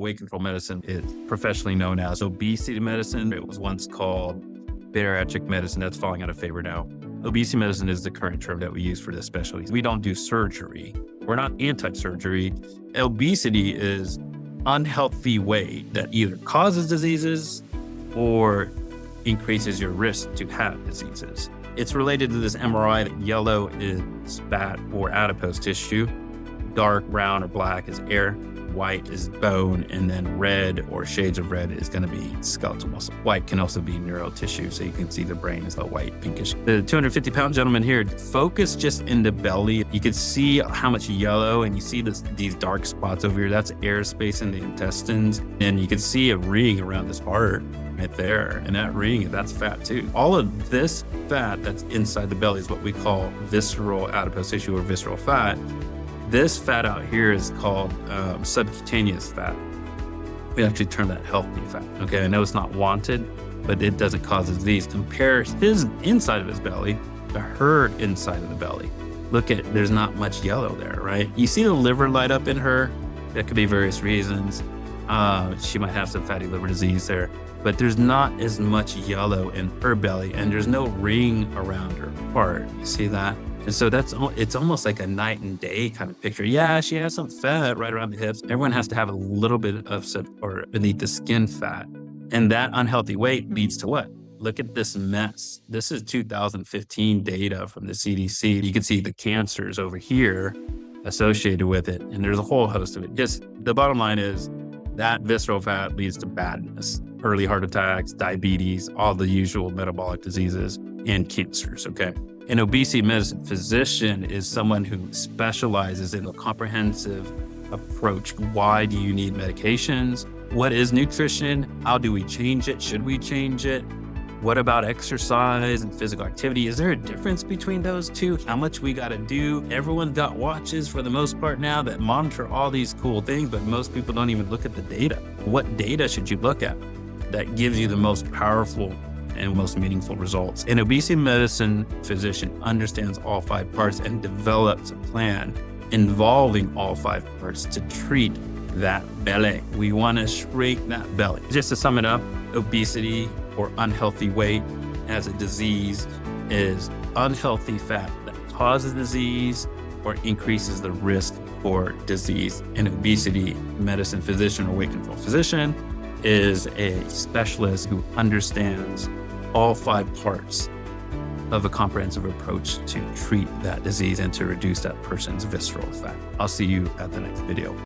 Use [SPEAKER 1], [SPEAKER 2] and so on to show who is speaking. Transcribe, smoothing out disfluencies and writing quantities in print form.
[SPEAKER 1] Weight control medicine is professionally known as obesity medicine. It was once called bariatric medicine. That's falling out of favor now. Obesity medicine is the current term that we use for this specialty. We don't do surgery. We're not anti-surgery. Obesity is unhealthy weight that either causes diseases or increases your risk to have diseases. It's related to this MRI that yellow is fat or adipose tissue, dark brown or black is hair, white is bone, and then red or shades of red is going to be skeletal muscle. White can also be neural tissue, so you can see the brain is a white, pinkish. The 250-pound gentleman here, focus just in the belly. You can see how much yellow, and you see these dark spots over here. That's airspace in the intestines, and you can see a ring around this heart right there, and that ring, that's fat too. All of this fat that's inside the belly is what we call visceral adipose tissue or visceral fat. This fat out here is called subcutaneous fat. We actually term that healthy fat. Okay, I know it's not wanted, but it doesn't cause disease. Compare his inside of his belly to her inside of the belly. Look at, there's not much yellow there, right? You see the liver light up in her. That could be various reasons. She might have some fatty liver disease there, but there's not as much yellow in her belly, and there's no ring around her heart. You see that? And so it's almost like a night and day kind of picture. Yeah, she has some fat right around the hips. Everyone has to have a little bit of or beneath the skin fat. And that unhealthy weight leads to what? Look at this mess. This is 2015 data from the CDC. You can see the cancers over here associated with it. And there's a whole host of it. Just the bottom line is that visceral fat leads to badness, early heart attacks, diabetes, all the usual metabolic diseases, and cancers, okay? An obesity medicine physician is someone who specializes in a comprehensive approach. Why do you need medications? What is nutrition? How do we change it? Should we change it? What about exercise and physical activity? Is there a difference between those two? How much we got to do? Everyone's got watches for the most part now that monitor all these cool things, but most people don't even look at the data. What data should you look at that gives you the most powerful and most meaningful results? An obesity medicine physician understands all 5 parts and develops a plan involving all 5 parts to treat that belly. We want to shrink that belly. Just to sum it up, obesity or unhealthy weight as a disease is unhealthy fat that causes disease or increases the risk for disease. An obesity medicine physician or weight control physician is a specialist who understands all 5 parts of a comprehensive approach to treat that disease and to reduce that person's visceral fat. I'll see you at the next video.